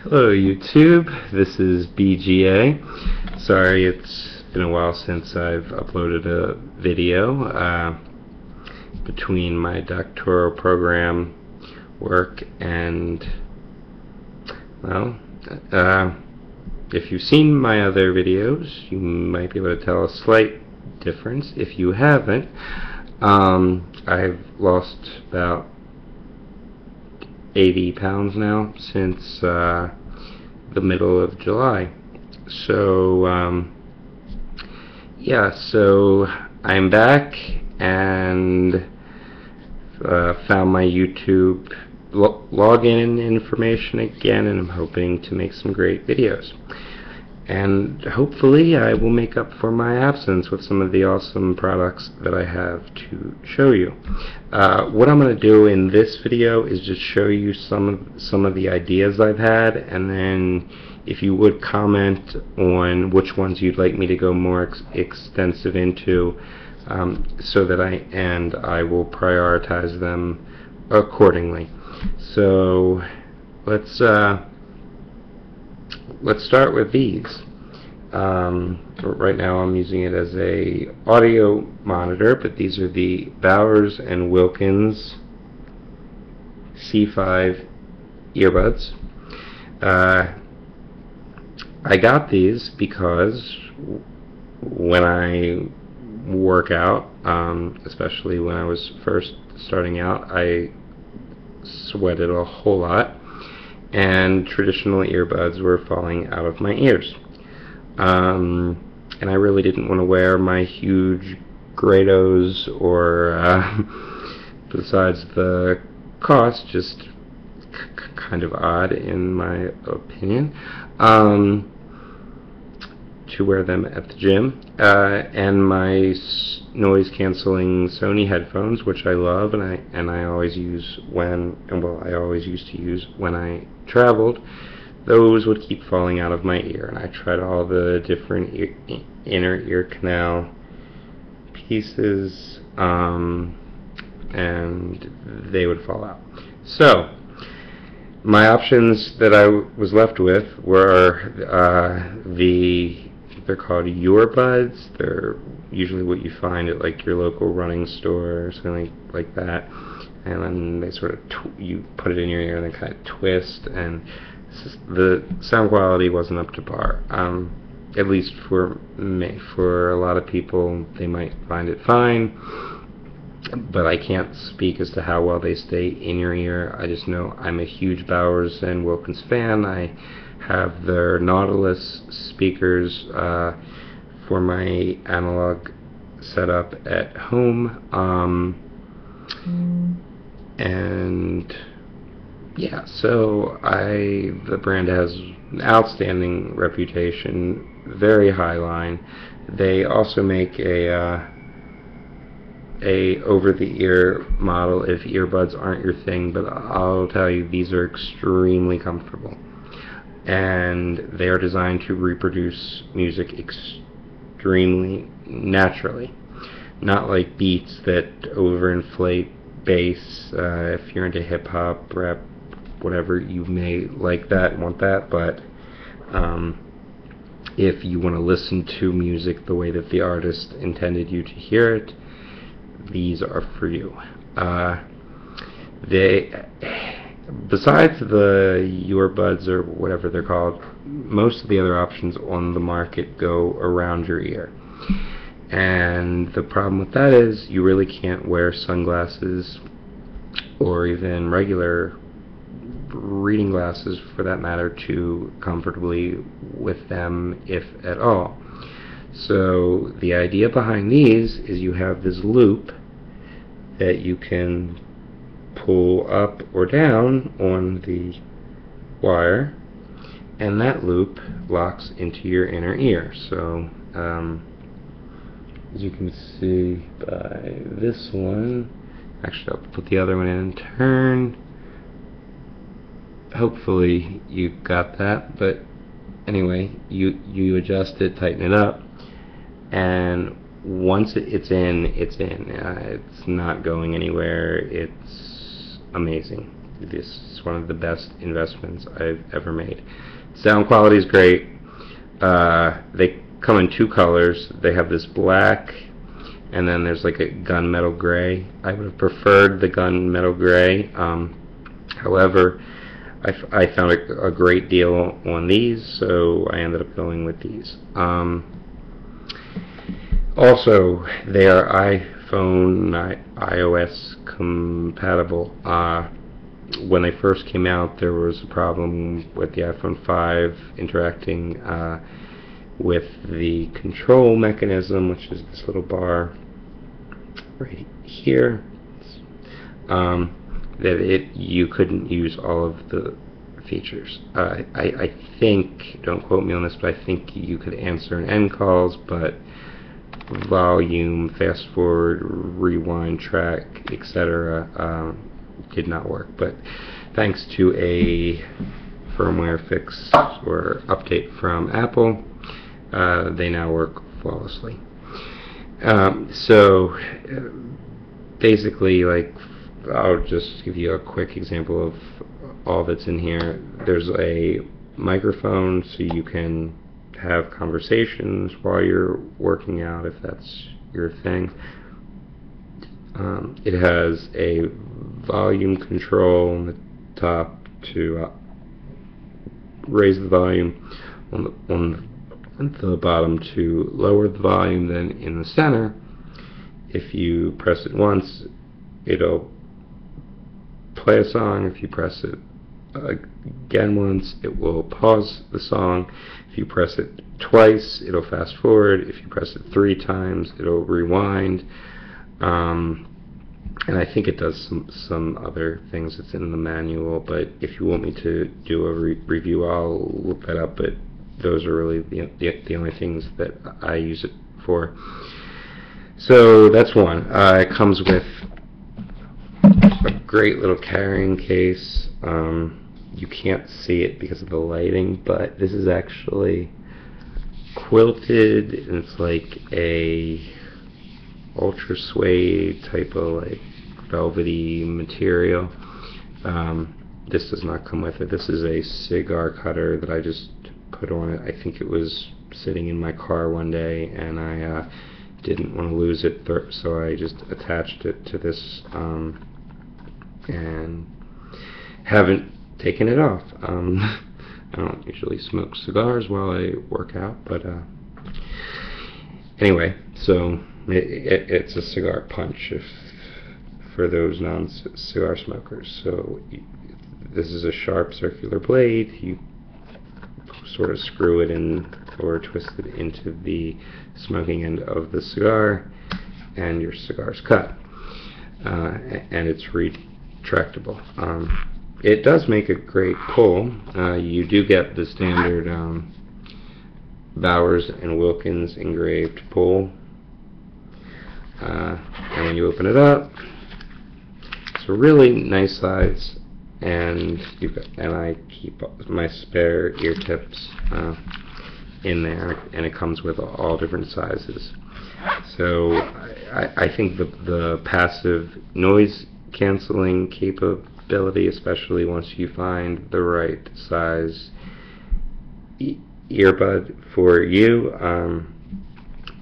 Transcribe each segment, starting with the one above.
Hello YouTube, this is BGA. Sorry it's been a while since I've uploaded a video between my doctoral program work and, well, if you've seen my other videos you might be able to tell a slight difference. If you haven't, I've lost about 80 pounds now since the middle of July. So yeah, so I'm back and found my YouTube login information again, and I'm hoping to make some great videos. And hopefully I will make up for my absence with some of the awesome products that I have to show you. What I'm going to do in this video is just show you some of the ideas I've had, and then if you would comment on which ones you'd like me to go more extensive into, so that I will prioritize them accordingly. So let's start with these. Right now I'm using it as a audio monitor, but these are the Bowers and Wilkins C5 earbuds. I got these because when I work out, especially when I was first starting out, I sweated a whole lot, and traditional earbuds were falling out of my ears. And I really didn't want to wear my huge Grados, or besides the cost, just kind of odd in my opinion, to wear them at the gym. And my noise cancelling Sony headphones, which I love and I always use I always used to use when I traveled, those would keep falling out of my ear, and I tried all the different inner ear canal pieces, and they would fall out. So my options that I was left with were they're called earbuds. They're usually what you find at like your local running store or something like that, and then they sort of you put it in your ear and they kind of twist, and the sound quality wasn't up to par, at least for me. For a lot of people, they might find it fine, but I can't speak as to how well they stay in your ear. I just know I'm a huge Bowers and Wilkins fan. I have their Nautilus speakers for my analog setup at home, and yeah, so the brand has an outstanding reputation, very high line. They also make a over-the-ear model if earbuds aren't your thing, but I'll tell you, these are extremely comfortable, and they are designed to reproduce music extremely naturally, not like Beats that overinflate bass. If you're into hip-hop, rap, whatever, you may like that and want that, but if you want to listen to music the way that the artist intended you to hear it, these are for you. Besides the earbuds or whatever they're called, most of the other options on the market go around your ear, and the problem with that is you really can't wear sunglasses or even regular reading glasses, for that matter, too comfortably with them, if at all. So the idea behind these is you have this loop that you can pull up or down on the wire, and that loop locks into your inner ear. So as you can see by this one, actually I'll put the other one in and turn. Hopefully you got that, but anyway, you adjust it, tighten it up, and once it's in, it's in. It's not going anywhere. It's amazing. this is one of the best investments I've ever made. Sound quality is great. They come in two colors. They have this black, and then there's like a gunmetal gray. I would have preferred the gunmetal gray. However, I found a great deal on these, so I ended up going with these. Also, they are iPhone, iOS compatible. When they first came out, there was a problem with the iPhone 5 interacting with the control mechanism, which is this little bar right here. That you couldn't use all of the features. I think, don't quote me on this, but I think you could answer and end calls, but volume, fast forward, rewind, track, etc. Did not work. But thanks to a firmware fix or update from Apple, they now work flawlessly. So basically, like, I'll just give you a quick example of all that's in here. There's a microphone, so you can have conversations while you're working out, if that's your thing. It has a volume control on the top to raise the volume, on the bottom to lower the volume. Then in the center, if you press it once, it'll play a song. If you press it again once, it will pause the song. If you press it twice, it'll fast forward. If you press it 3 times, it'll rewind. And I think it does some other things that's in the manual, but if you want me to do a review, I'll look that up. But those are really the only things that I use it for. So that's one. It comes with a great little carrying case. You can't see it because of the lighting, but this is actually quilted, and it's like a ultra suede type of like velvety material. This does not come with it. This is a cigar cutter that I just put on it. I think it was sitting in my car one day, and I didn't want to lose it, so I just attached it to this, and haven't taken it off. I don't usually smoke cigars while I work out, but anyway, so it's a cigar punch for those non-cigar smokers. So this is a sharp circular blade. You sort of screw it in or twist it into the smoking end of the cigar, and your cigar's cut. And it's retractable. It does make a great pull. You do get the standard Bowers and Wilkins engraved pull. And when you open it up, it's a really nice size, and I keep my spare ear tips in there, and it comes with all different sizes. So I think the passive noise canceling capability, especially once you find the right size earbud for you,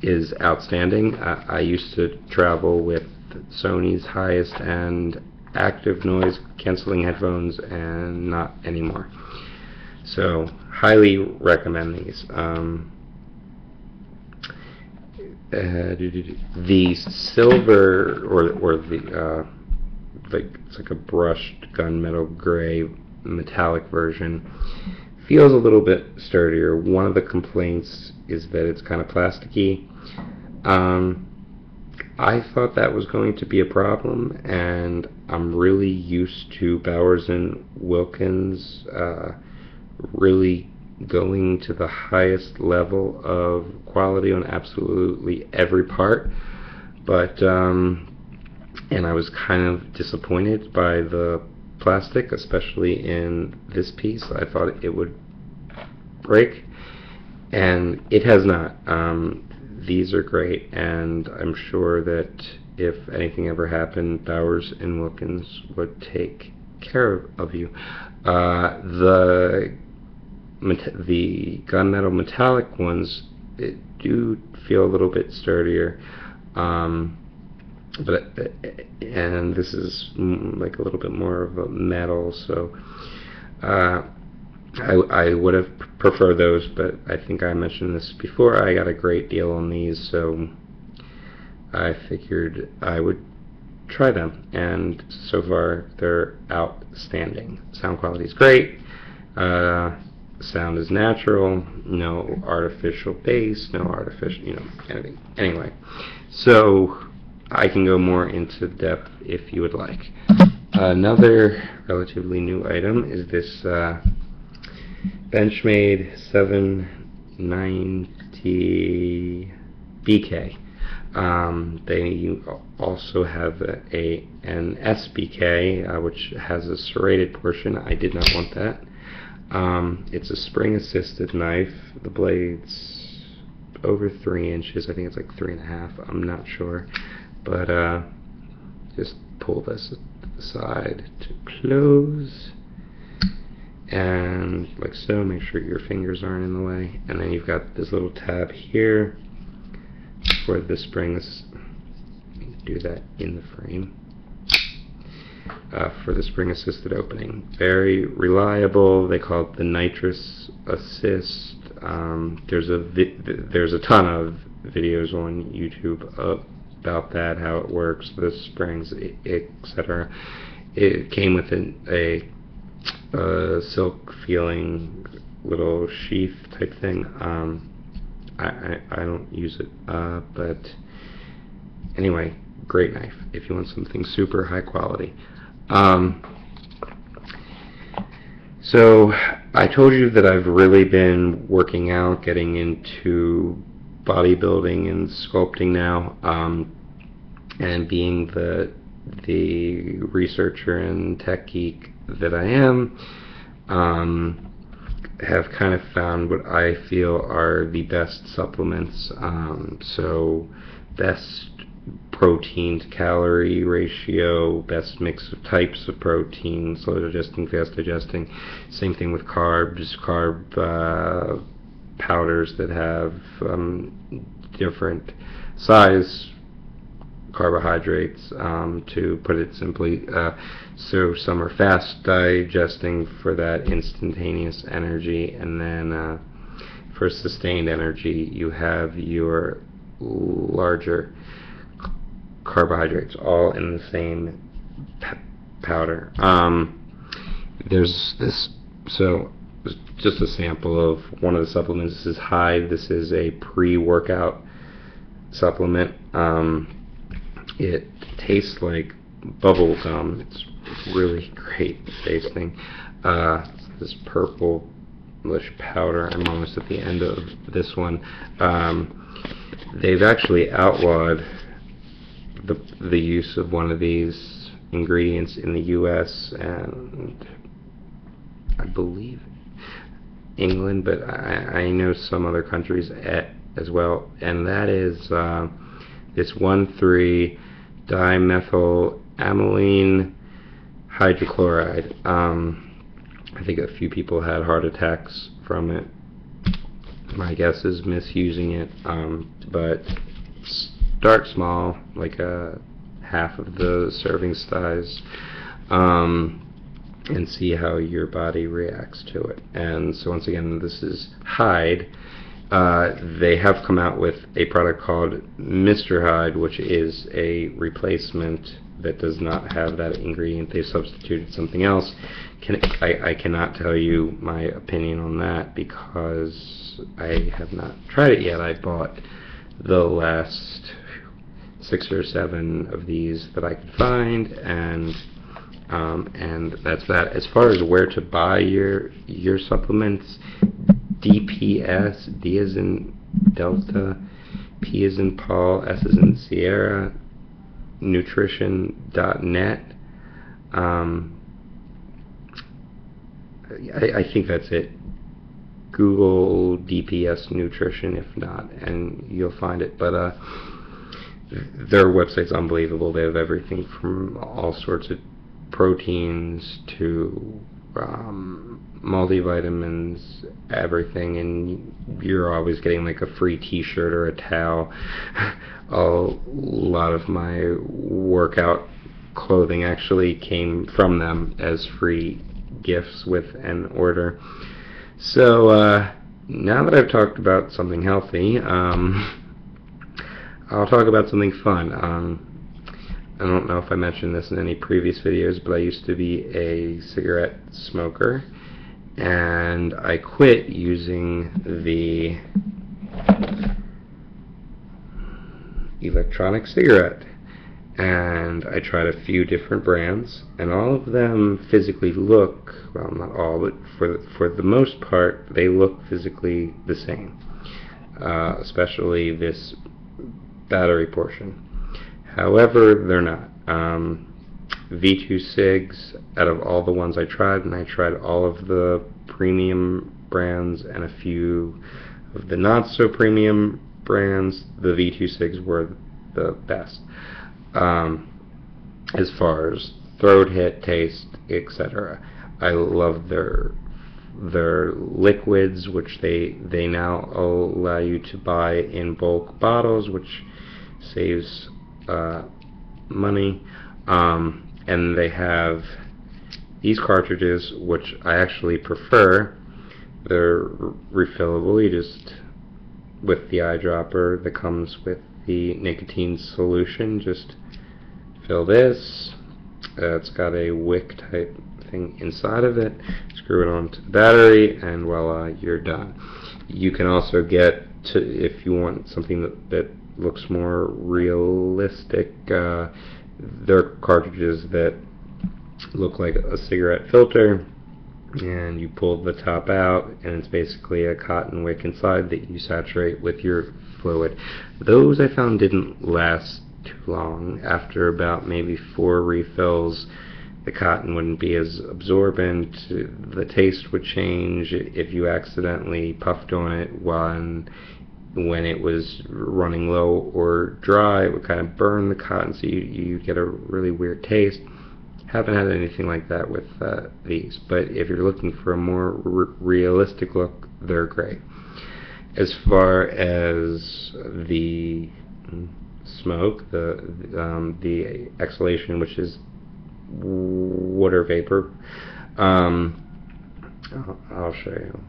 is outstanding. I used to travel with Sony's highest end active noise canceling headphones, and not anymore. So highly recommend these. The silver, or the it's like a brushed gunmetal gray metallic version, feels a little bit sturdier. One of the complaints is that it's kind of plasticky. I thought that was going to be a problem, and I'm really used to Bowers and Wilkins really going to the highest level of quality on absolutely every part. But and I was kind of disappointed by the plastic, especially in this piece. I thought it would break, and it has not. These are great, and I'm sure that if anything ever happened, Bowers and Wilkins would take care of you. The gunmetal metallic ones do feel a little bit sturdier, but and this is like a little bit more of a metal, so I would have preferred those, but I think I mentioned this before. I got a great deal on these, so I figured I would try them, and so far they're outstanding. Sound quality is great. Sound is natural, no artificial bass, no artificial, anything. Anyway, so I can go more into depth if you would like. Another relatively new item is this Benchmade 790 BK. They also have an SBK, which has a serrated portion. I did not want that. It's a spring-assisted knife. The blade's over 3 inches. I think it's like 3.5. I'm not sure. But just pull this aside to close. And like so, make sure your fingers aren't in the way. And then you've got this little tab here for the springs. Do that in the frame. For the spring-assisted opening. Very reliable. They call it the nitrous assist. There's a ton of videos on YouTube about that, how it works, the springs, etc. It came with a silk feeling little sheath type thing. I don't use it, but anyway, great knife if you want something super high quality. So I told you that I've really been working out, getting into bodybuilding and sculpting now, and being the researcher and tech geek that I am, have kind of found what I feel are the best supplements. So best protein to calorie ratio, best mix of types of protein, slow digesting, fast digesting. Same thing with carbs, carb powders that have different size carbohydrates, to put it simply. So some are fast digesting for that instantaneous energy, and then for sustained energy you have your larger carbohydrates all in the same powder. There's this, so just a sample of one of the supplements. This is Hyde. This is a pre-workout supplement. It tastes like bubble gum. It's really great tasting. This purplish powder. I'm almost at the end of this one. They've actually outlawed the use of one of these ingredients in the U.S. and I believe England, but I know some other countries as well, and that is this 1,3-dimethylamine hydrochloride. I think a few people had heart attacks from it. My guess is misusing it, but start small, like a half of the serving size, and see how your body reacts to it. And so once again, this is Hyde. They have come out with a product called Mr. Hyde, which is a replacement that does not have that ingredient. They substituted something else. I cannot tell you my opinion on that because I have not tried it yet. I bought the last 6 or 7 of these that I could find, and that's that. As far as where to buy your supplements, DPS, D as in Delta, P as in Paul, S as in Sierra, nutrition.net. I think that's it. Google DPS Nutrition if not, and you'll find it. But their website's unbelievable. They have everything from all sorts of proteins to multivitamins, everything, and you're always getting like a free t-shirt or a towel. A lot of my workout clothing actually came from them as free gifts with an order. So now that I've talked about something healthy, I'll talk about something fun. I don't know if I mentioned this in any previous videos, but I used to be a cigarette smoker, and I quit using the electronic cigarette. And I tried a few different brands, and all of them physically look, well, not all, but for the most part, they look physically the same, especially this battery portion. However, they're not. V2 cigs, out of all the ones I tried, and I tried all of the premium brands and a few of the not so premium brands, the V2 cigs were the best. As far as throat hit, taste, etc. I love their liquids, which they now allow you to buy in bulk bottles, which saves money. And they have these cartridges, which I actually prefer. They're refillable. You just, with the eyedropper that comes with the nicotine solution, just fill this. It's got a wick type thing inside of it. Screw it onto the battery, and voila, you're done. You can also get, if you want something that looks more realistic, there are cartridges that look like a cigarette filter, and you pull the top out, and it's basically a cotton wick inside that you saturate with your fluid. Those I found didn't last too long. After about maybe 4 refills, the cotton wouldn't be as absorbent, the taste would change. If you accidentally puffed on it when it was running low or dry, it would kind of burn the cotton, so you get a really weird taste. Haven't had anything like that with these, but if you're looking for a more realistic look, they're great. As far as the smoke, the exhalation, which is water vapor, I'll show you.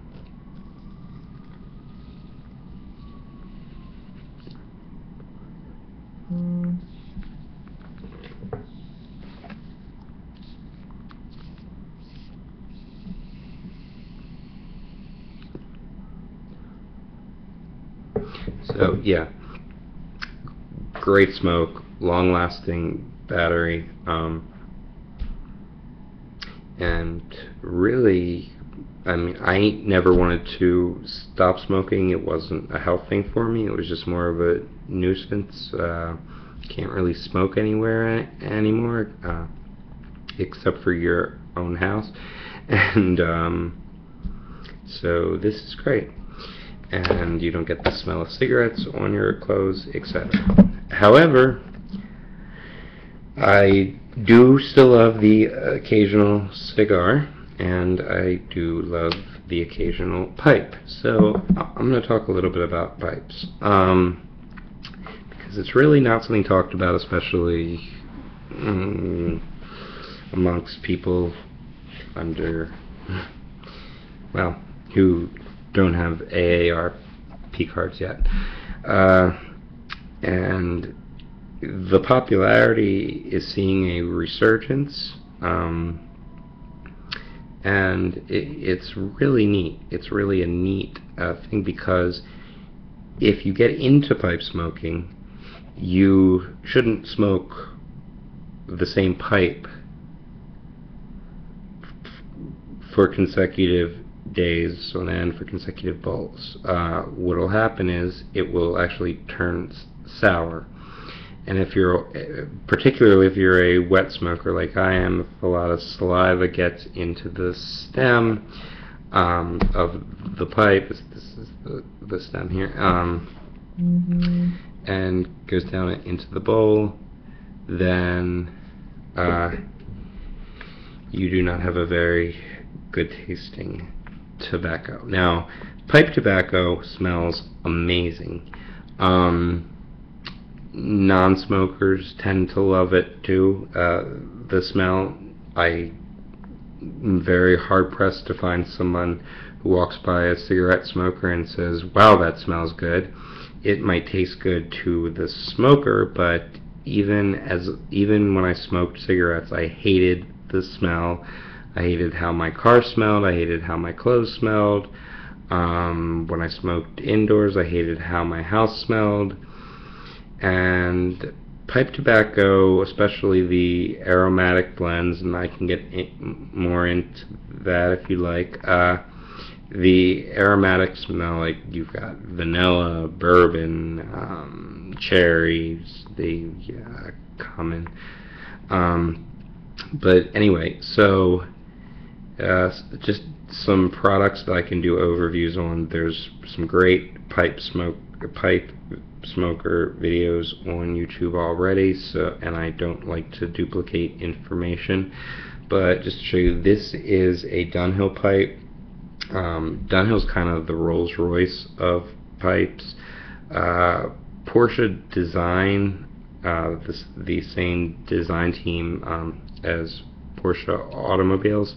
So yeah, great smoke, long-lasting battery, and really, I mean, I never wanted to stop smoking. It wasn't a health thing for me. It was just more of a nuisance. Can't really smoke anywhere anymore, except for your own house, and so this is great. And you don't get the smell of cigarettes on your clothes, etc. However, I do still love the occasional cigar, and I do love the occasional pipe. So I'm going to talk a little bit about pipes, because it's really not something talked about, especially amongst people who don't have AARP cards yet. And the popularity is seeing a resurgence, and it's really neat. It's really a neat thing, because if you get into pipe smoking, you shouldn't smoke the same pipe for consecutive days on end, for consecutive bowls. What will happen is it will actually turn sour, and if you're, particularly if you're a wet smoker like I am, if a lot of saliva gets into the stem of the pipe, this is the stem here, and goes down into the bowl, then you do not have a very good tasting tobacco. Now, pipe tobacco smells amazing. Non-smokers tend to love it too. The smell, I'm very hard-pressed to find someone who walks by a cigarette smoker and says, wow, that smells good. It might taste good to the smoker, but even when I smoked cigarettes, I hated the smell. I hated how my car smelled. I hated how my clothes smelled. When I smoked indoors, I hated how my house smelled. And pipe tobacco, especially the aromatic blends, and I can get more into that if you like. The aromatics smell like you've got vanilla, bourbon, cherries, the common. But anyway, so just some products that I can do overviews on. There's some great pipe smoker videos on YouTube already, so, and I don't like to duplicate information, but just to show you, this is a Dunhill pipe. Dunhill's kind of the Rolls-Royce of pipes. Porsche Design, the same design team as Porsche Automobiles,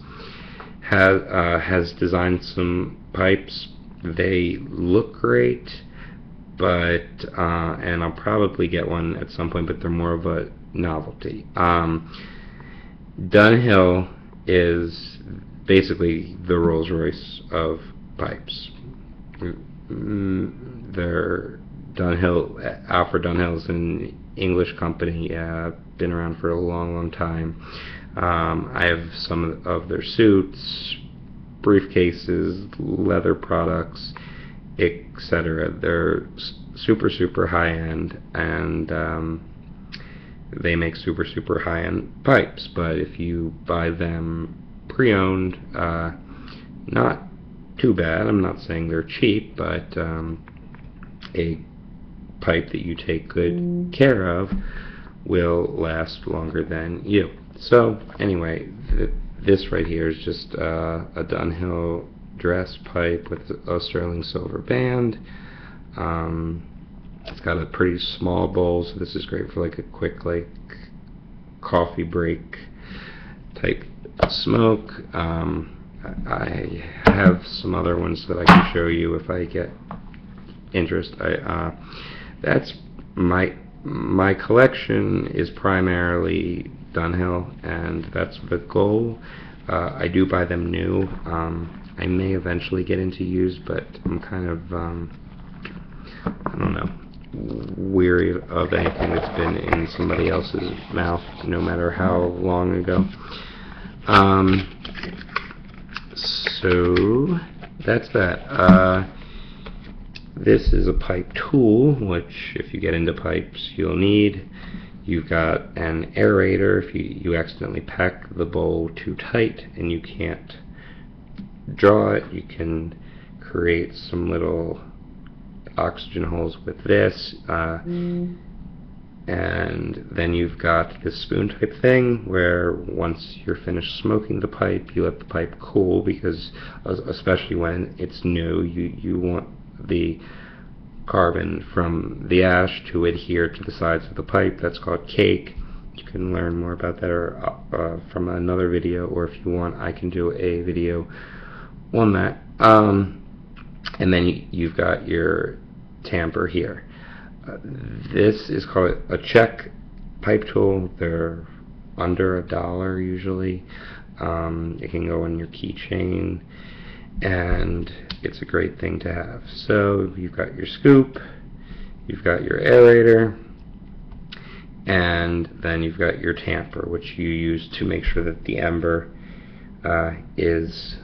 has designed some pipes. They look great, but and I'll probably get one at some point, but they're more of a novelty. Dunhill is basically the Rolls-Royce of pipes. They're Dunhill, Alfred Dunhill's an English company, been around for a long time. I have some of their suits, briefcases, leather products, etc. They're super high-end, and they make super high-end pipes. But if you buy them pre-owned, not too bad. I'm not saying they're cheap, but a pipe that you take good care of will last longer than you. So anyway, this right here is just a Dunhill dress pipe with a sterling silver band. It's got a pretty small bowl, so this is great for like a quick coffee break type smoke. I have some other ones that I can show you if I get interest. That's my collection is primarily Dunhill, and that's the goal. I do buy them new. I may eventually get into used, but I'm kind of I don't know, weary of anything that's been in somebody else's mouth, no matter how long ago. So that's that. This is a pipe tool, which if you get into pipes you'll need. You've got an aerator. If you accidentally pack the bowl too tight and you can't draw it, you can create some little oxygen holes with this. And then you've got this spoon type thing where once you're finished smoking the pipe, you let the pipe cool, because especially when it's new, you want the carbon from the ash to adhere to the sides of the pipe. That's called cake. You can learn more about that from another video, or if you want, I can do a video on that. And then you've got your tamper here. This is called a Czech pipe tool. They're under $1 usually. It can go on your keychain, and it's a great thing to have. So you've got your scoop, you've got your aerator, and then you've got your tamper, which you use to make sure that the ember is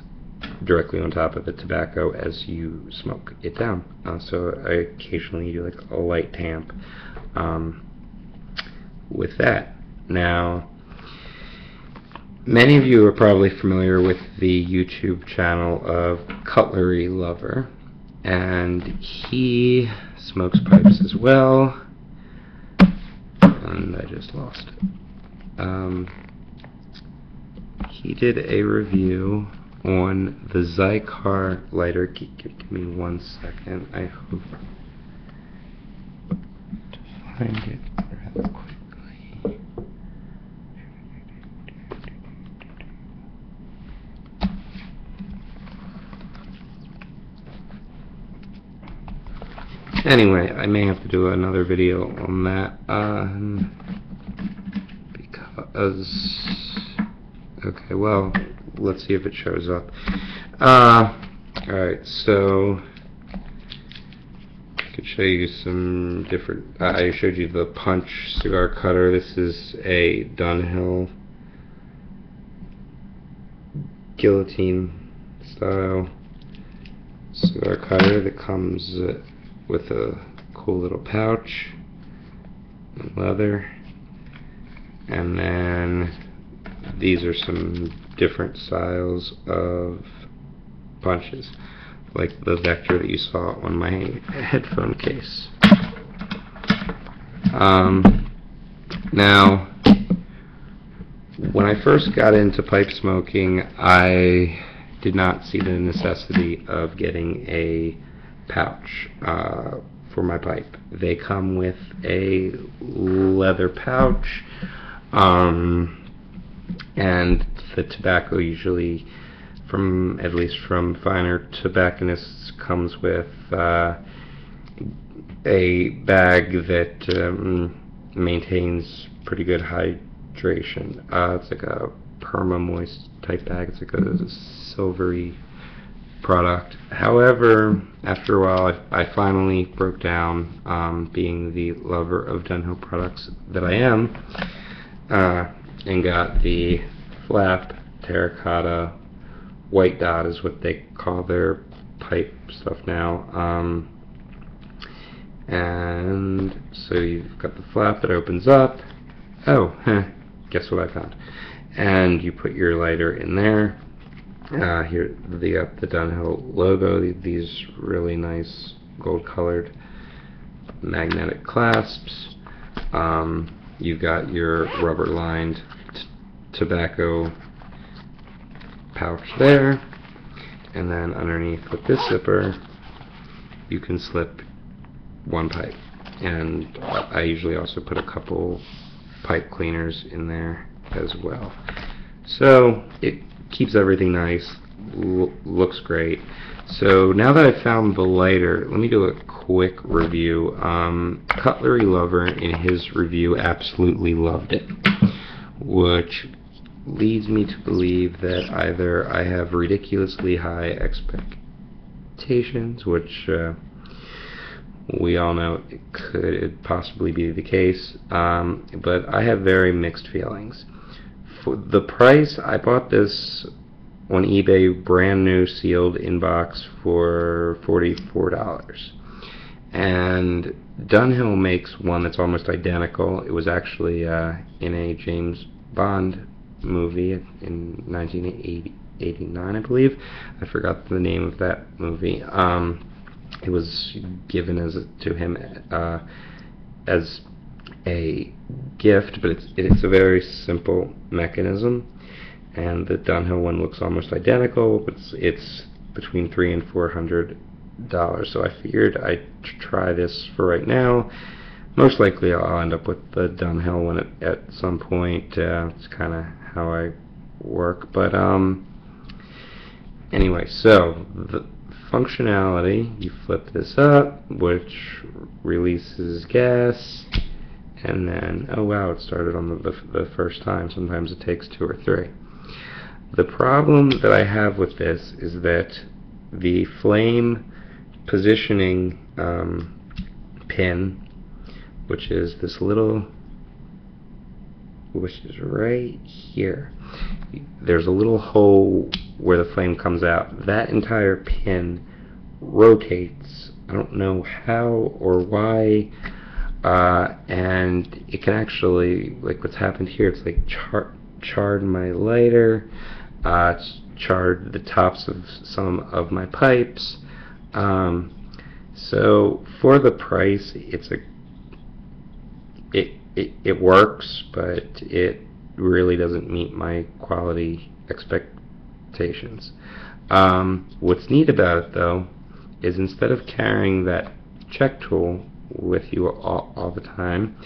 directly on top of the tobacco as you smoke it down. So I occasionally do like a light tamp with that. Now, many of you are probably familiar with the YouTube channel of Cutlery Lover, and he smokes pipes as well. And I just lost it. he did a review on the Zycar lighter. Give me 1 second. I hope to find it rather quickly. Anyway, I may have to do another video on that, because, okay, well, let's see if it shows up. Alright, so I could show you some different, I showed you the Punch cigar cutter. This is a Dunhill guillotine style cigar cutter that comes with a cool little pouch and leather, and then these are some different styles of punches, like the Vector that you saw on my headphone case. Now, when I first got into pipe smoking, I did not see the necessity of getting a pouch for my pipe. They come with a leather pouch, and the tobacco usually, at least from finer tobacconists, comes with a bag that maintains pretty good hydration. It's like a perma-moist type bag. It's like a silvery product. However, after a while, I finally broke down, being the lover of Dunhill products that I am, and got the flap terracotta white dot is what they call their pipe stuff now. And so you've got the flap that opens up. Oh, guess what I found? And you put your lighter in there. Here, the Dunhill logo. These really nice gold-colored magnetic clasps. You've got your rubber-lined tobacco pouch there, and then underneath with this zipper, you can slip one pipe. And I usually also put a couple pipe cleaners in there as well. So it keeps everything nice, looks great. So now that I've found the lighter, let me do a quick review. Cutlery Lover in his review absolutely loved it, which leads me to believe that either I have ridiculously high expectations, which we all know it could possibly be the case, but I have very mixed feelings. For the price, I bought this on eBay brand new sealed in box for $44, and Dunhill makes one that's almost identical. It was actually in a James Bond movie in 1989, I believe. I forgot the name of that movie. It was given to him as a gift, but it's a very simple mechanism, and the Dunhill one looks almost identical, but it's between $300 and $400. So I figured I'd try this for right now. Most likely I'll end up with the Dunhill one at some point. It's kind of how I work, but anyway, so the functionality, you flip this up, which releases gas, and then, oh wow, it started on the first time. Sometimes it takes 2 or 3. The problem that I have with this is that the flame positioning pin, which is this little, which is right here, there's a little hole where the flame comes out. That entire pin rotates. I don't know how or why, and it can actually, like what's happened here, it's like charred my lighter, it's charred the tops of some of my pipes. So for the price, it works, but it really doesn't meet my quality expectations. What's neat about it, though, is instead of carrying that check tool with you all the time,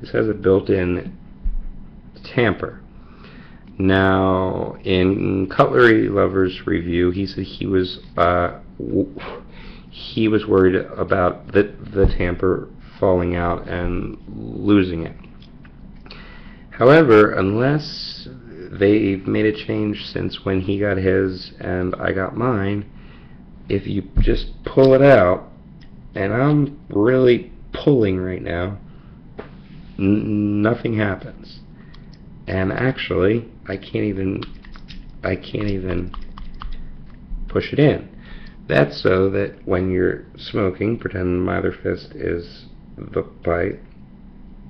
this has a built-in tamper. Now, in Cutlery Lover's review, he said he was worried about the tamper falling out and losing it. However, unless they've made a change since when he got his and I got mine, if you just pull it out, and I'm really pulling right now, nothing happens. And actually, I can't even push it in. That's so that when you're smoking, pretend my other fist is the pipe,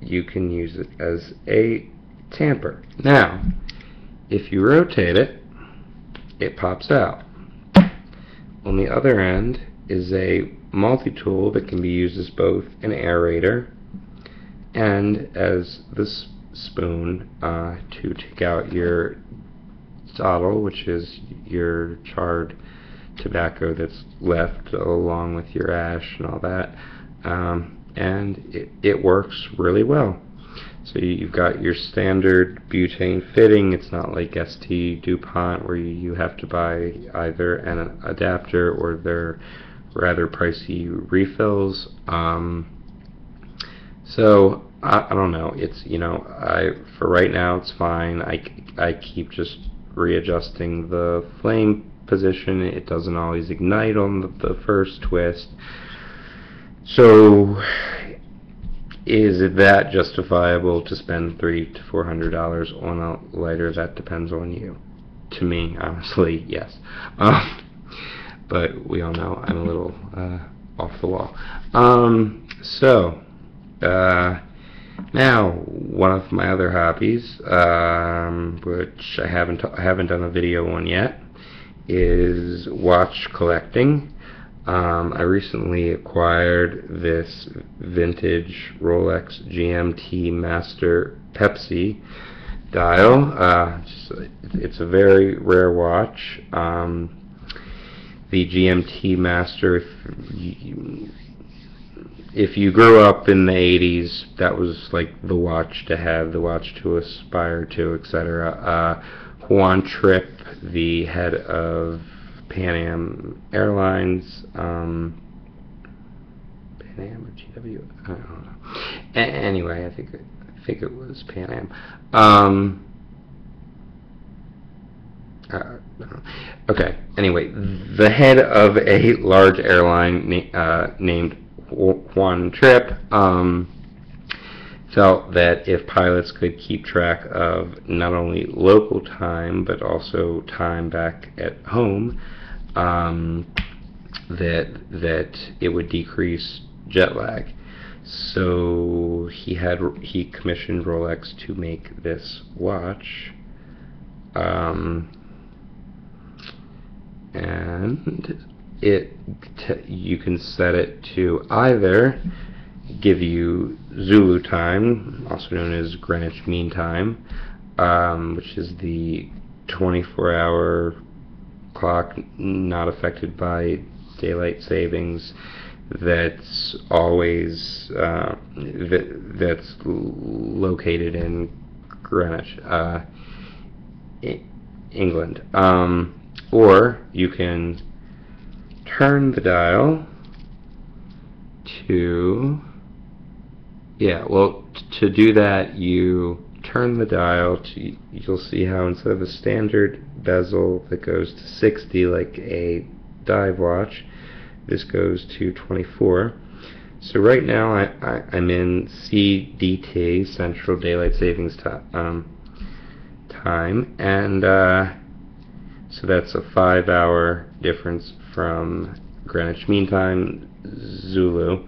you can use it as a tamper. Now, if you rotate it, it pops out. On the other end is a multi-tool that can be used as both an aerator and as this spoon to take out your dottle, which is your charred tobacco that's left along with your ash and all that, and it works really well. So you've got your standard butane fitting. It's not like ST DuPont where you have to buy either an adapter or their rather pricey refills. So I don't know. It's, for right now it's fine. I keep just readjusting the flame position. It doesn't always ignite on the first twist. So is it that justifiable to spend $300 to $400 on a lighter? That depends on you. To me, honestly, yes. But we all know I'm a little off the wall. Now, one of my other hobbies, which I haven't done a video on yet, is watch collecting. I recently acquired this vintage Rolex GMT Master Pepsi dial. It's a very rare watch. The GMT Master, if you grew up in the 80s, that was like the watch to have, the watch to aspire to, etc. Juan Trippe, the head of Pan Am Airlines, Pan Am or GW, I don't know. Anyway, I think it was Pan Am. Okay. Anyway, the head of a large airline named Juan Trippe felt that if pilots could keep track of not only local time but also time back at home, that it would decrease jet lag. So he commissioned Rolex to make this watch, and you can set it to either give you Zulu time, also known as Greenwich Mean Time, which is the 24-hour clock not affected by daylight savings, that's always that's located in Greenwich, England. Or you can turn the dial to, to do that, you turn the dial to, you'll see how instead of a standard bezel that goes to 60 like a dive watch, this goes to 24. So right now I'm in CDT, Central Daylight Savings time, and so that's a 5-hour difference from Greenwich Mean Time, Zulu.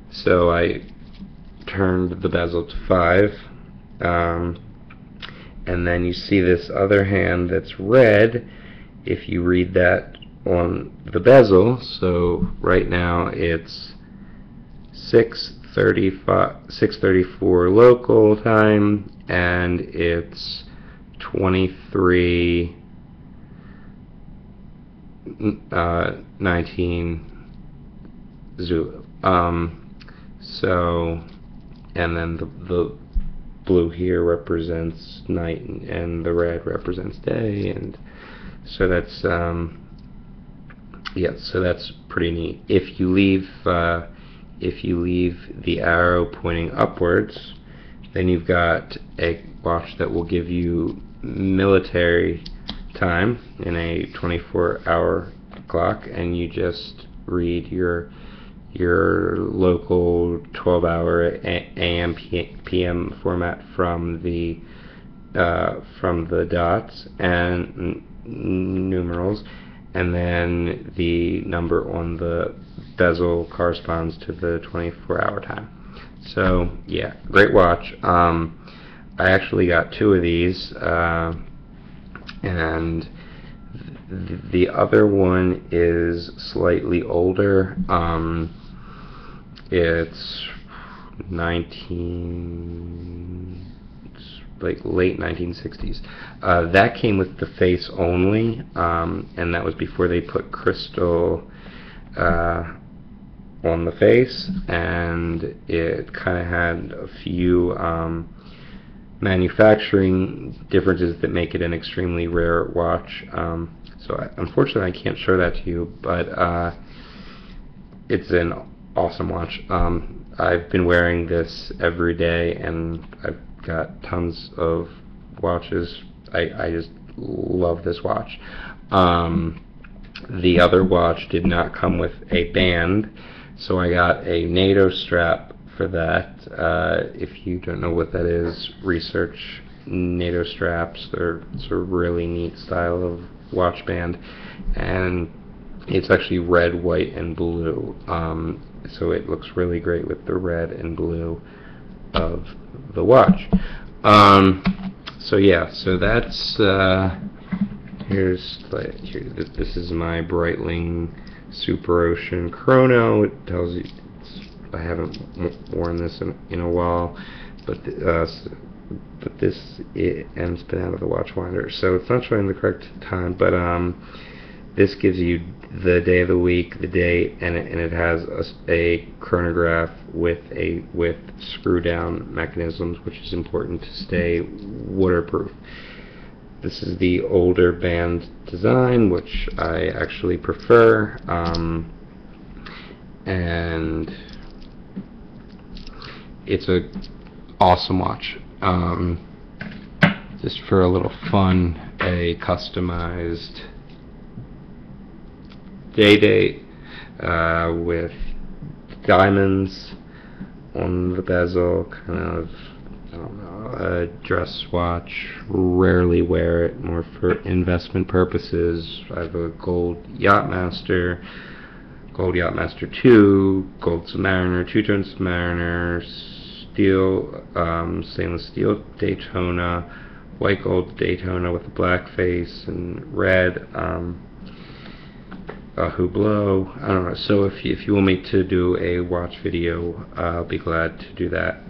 So I turned the bezel to 5, and then you see this other hand that's red. If you read that on the bezel, so right now it's 6:34 local time, and it's 2319 Zulu. So, and then the blue here represents night, and the red represents day, and so that's yeah, so that's pretty neat. If you leave the arrow pointing upwards, then you've got a watch that will give you military time in a 24-hour clock, and you just read your local 12-hour AM PM format from the dots and numerals, and then the number on the bezel corresponds to the 24-hour time. So yeah, great watch. I actually got 2 of these, and the other one is slightly older. It's late 1960s. That came with the face only, and that was before they put crystal on the face, and it kind of had a few manufacturing differences that make it an extremely rare watch. So unfortunately I can't show that to you, but it's an awesome watch. I've been wearing this every day, and I've got tons of watches. I just love this watch. The other watch did not come with a band, so I got a NATO strap for that. If you don't know what that is, research NATO straps. It's a really neat style of watch band, and it's actually red, white, and blue. So it looks really great with the red and blue of the watch. So yeah, so that's this is my Breitling Super Ocean Chrono. It tells you I haven't worn this in a while, but this end's been out of the watch winder, so it's not showing the correct time. But this gives you the day of the week, the date, and it has a chronograph with screw down mechanisms, which is important to stay waterproof. This is the older band design, which I actually prefer, and it's a awesome watch. Just for a little fun, a customized day date with diamonds on the bezel, kind of, I don't know, a dress watch. Rarely wear it, more for investment purposes. I have a gold Yachtmaster, gold Yachtmaster 2, gold Submariner, two-tone Submariner, steel, stainless steel Daytona, white gold Daytona with a black face, and red Hublot. I don't know. So if you want me to do a watch video, I'll be glad to do that.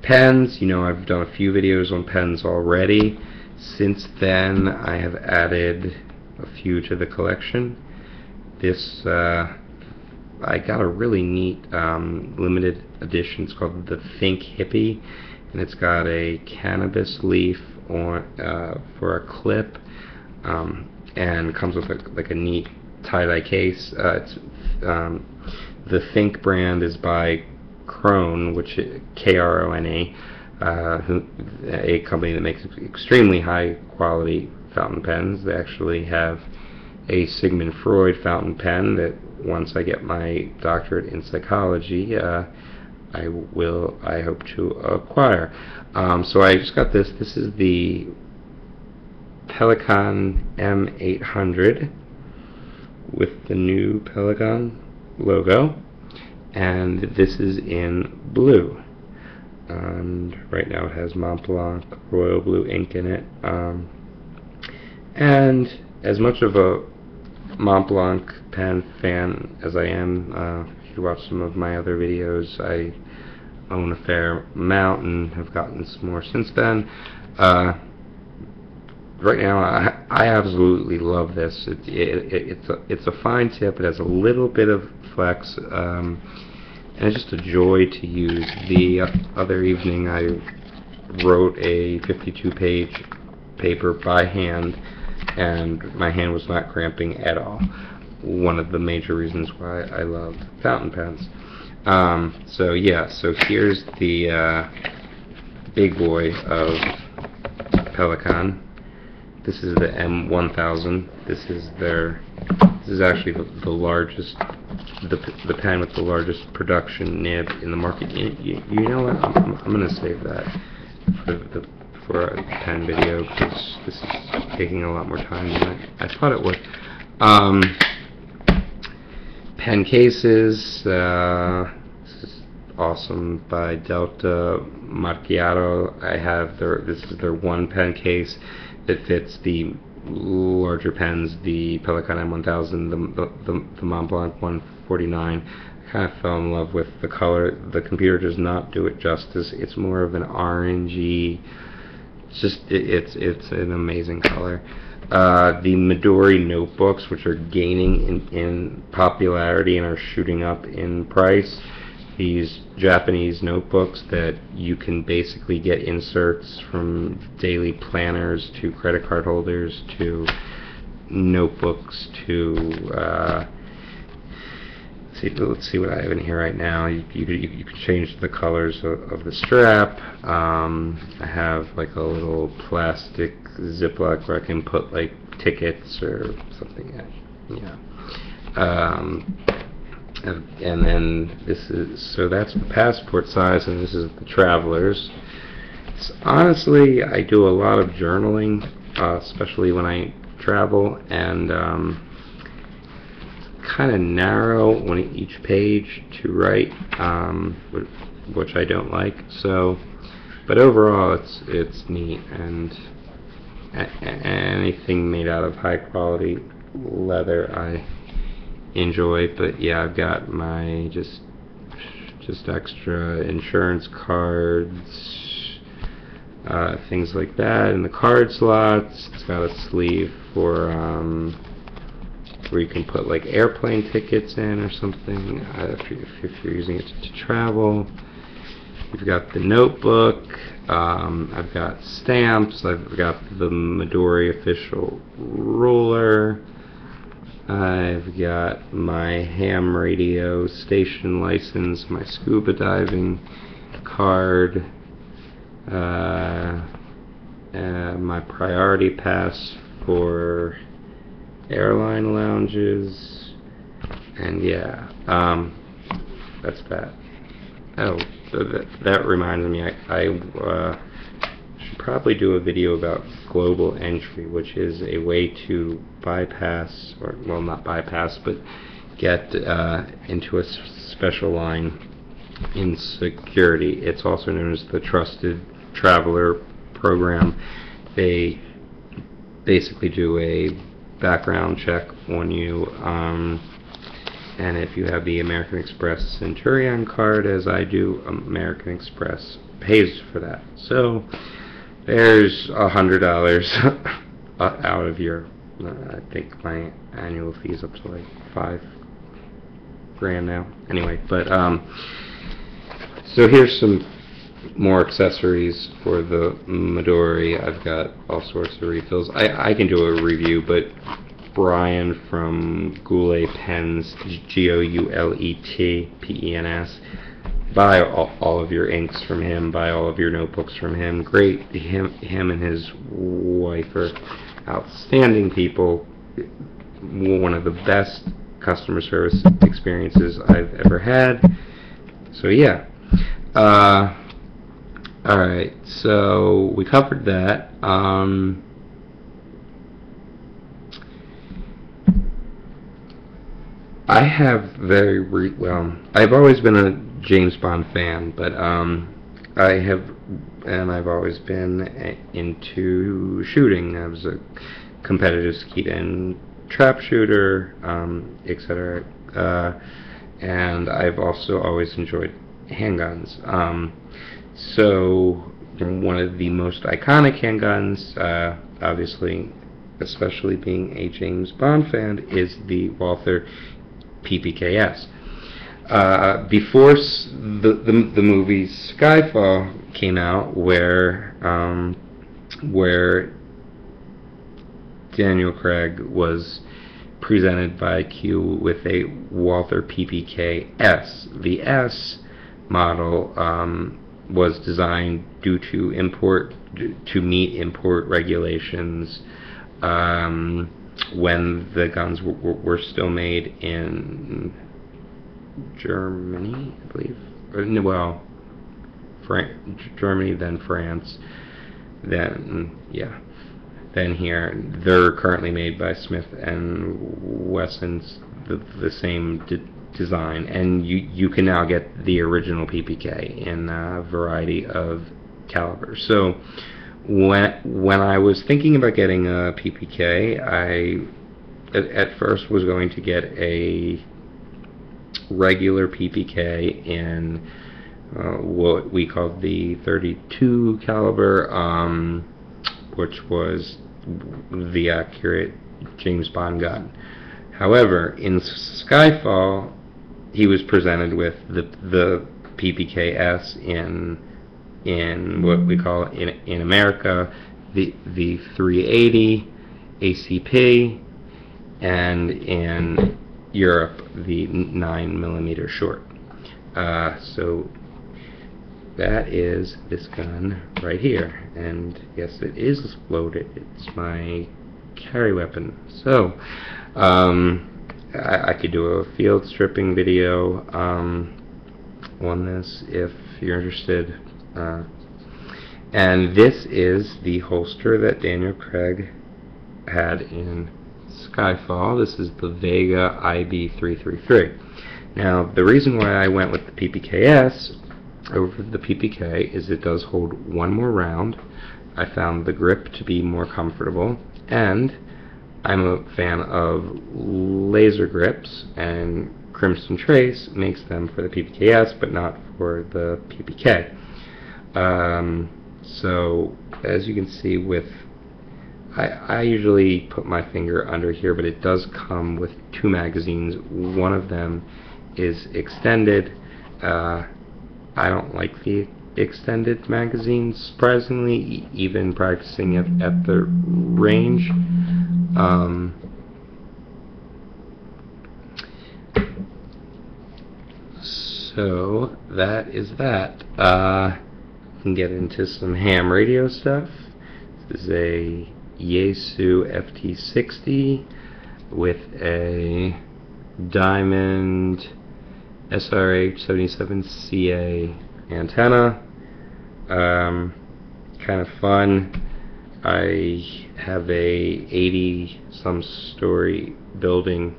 Pens, I've done a few videos on pens already. Since then, I have added a few to the collection. This, I got a really neat limited edition. It's called the Think Hippie, and it's got a cannabis leaf on for a clip, and comes with like a neat tie-dye case. The Think brand is by Krone, which is Krone, a company that makes extremely high quality fountain pens. They actually have a Sigmund Freud fountain pen that, once I get my doctorate in psychology, I hope to acquire. So I just got this. This is the Pelican M800 with the new Pelican logo, and this is in blue, and right now it has Mont Blanc royal blue ink in it, and as much of a Mont Blanc pen fan as I am, if you watch some of my other videos, I own a fair amount and have gotten some more since then. Right now, I absolutely love this. It's a fine tip. It has a little bit of flex, and it's just a joy to use. The other evening, I wrote a 52-page paper by hand, and my hand was not cramping at all. One of the major reasons why I love fountain pens. So yeah, so here's the big boy of Pelican. This is the M1000. This is actually the largest, the pen with the largest production nib in the market. You know what? I'm gonna save that for a pen video, because this is taking a lot more time than I thought it would. Pen cases. This is awesome, by Delta Macchiato. This is their one pen case that fits the larger pens, the Pelican M1000, the Montblanc 149. I kind of fell in love with the color. The computer does not do it justice. It's more of an orangey. It's an amazing color. The Midori notebooks, which are gaining in popularity and are shooting up in price. These Japanese notebooks that you can basically get inserts from daily planners to credit card holders to notebooks to let's see what I have in here right now. You can change the colors of the strap. I have like a little plastic Ziploc where I can put like tickets or something. Yeah. And then that's the passport size, and this is the travelers. Honestly, I do a lot of journaling, especially when I travel, and kind of narrow on each page to write, which I don't like. So, but overall, it's neat, and anything made out of high quality leather I enjoy. But yeah, I've got my just extra insurance cards, things like that in the card slots. It's got a sleeve for where you can put like airplane tickets in or something, if you're using it to travel. You've got the notebook. I've got stamps. I've got the Midori official ruler. I've got my ham radio station license, my scuba diving card, my priority pass for airline lounges, and yeah, that's that. Oh, that reminds me, I should probably do a video about global entry, which is a way to bypass, or well, not bypass, but get into a special line in security. It's also known as the Trusted Traveler Program. They basically do a background check on you, and if you have the American Express Centurion card, as I do, American Express pays for that. So there's $100 out of your, I think my annual fee is up to like $5,000 now. Anyway, but so here's some more accessories for the Midori. I've got all sorts of refills. I can do a review, but Brian from Goulet Pens, Goulet buy all of your inks from him, buy all of your notebooks from him. Great. Him and his wife are outstanding people. One of the best customer service experiences I've ever had. So yeah. Alright, so we covered that. I have I've always been a James Bond fan, but I've always been into shooting. I was a competitive skeet and trap shooter, etc. And I've also always enjoyed handguns. So one of the most iconic handguns, obviously, especially being a James Bond fan, is the Walther PPKS. Before the movie Skyfall came out, where Daniel Craig was presented by Q with a Walther PPK-S. The S model was designed to meet import regulations when the guns were still made in Germany, I believe. Well, Germany, then France, then here. They're currently made by Smith and Wesson's, the same design, and you can now get the original PPK in a variety of calibers. So when I was thinking about getting a PPK, I at first was going to get a regular PPK in what we call the 32 caliber, which was the accurate James Bond gun. However, in Skyfall, he was presented with the PPK-S in what we call in America the 380 ACP, and in Europe the 9mm short. So that is this gun right here, and yes, it is loaded. It's my carry weapon. So I could do a field stripping video on this if you're interested. And this is the holster that Daniel Craig had in Skyfall. This is the Vega IB333. Now, the reason why I went with the PPK-S over the PPK is it does hold one more round. I found the grip to be more comfortable, and I'm a fan of laser grips, and Crimson Trace makes them for the PPK-S but not for the PPK. So as you can see, I usually put my finger under here, but it does come with two magazines. One of them is extended. I don't like the extended magazines, surprisingly, even practicing at the range. So that is that. We can get into some ham radio stuff. This is a Yaesu FT60 with a diamond SRH77CA antenna. Kind of fun. I have a 80-some story building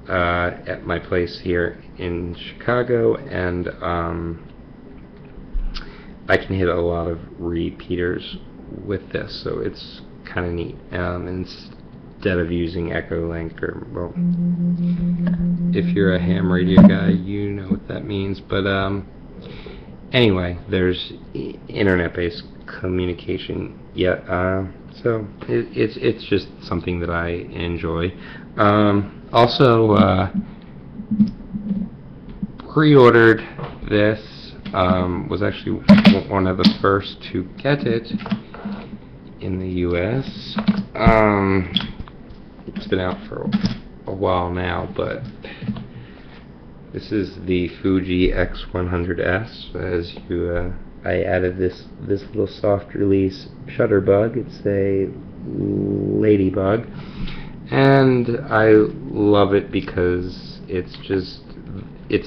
at my place here in Chicago, and I can hit a lot of repeaters with this, so it's kind of neat. Instead of using Echo Link, or, well, if you're a ham radio guy, you know what that means. But anyway, there's internet-based communication. So it's just something that I enjoy. Also, pre-ordered this. Was actually one of the first to get it in the US. It's been out for a while now, but this is the Fuji X100S. As I added this little soft release shutterbug. It's a ladybug, and I love it because it's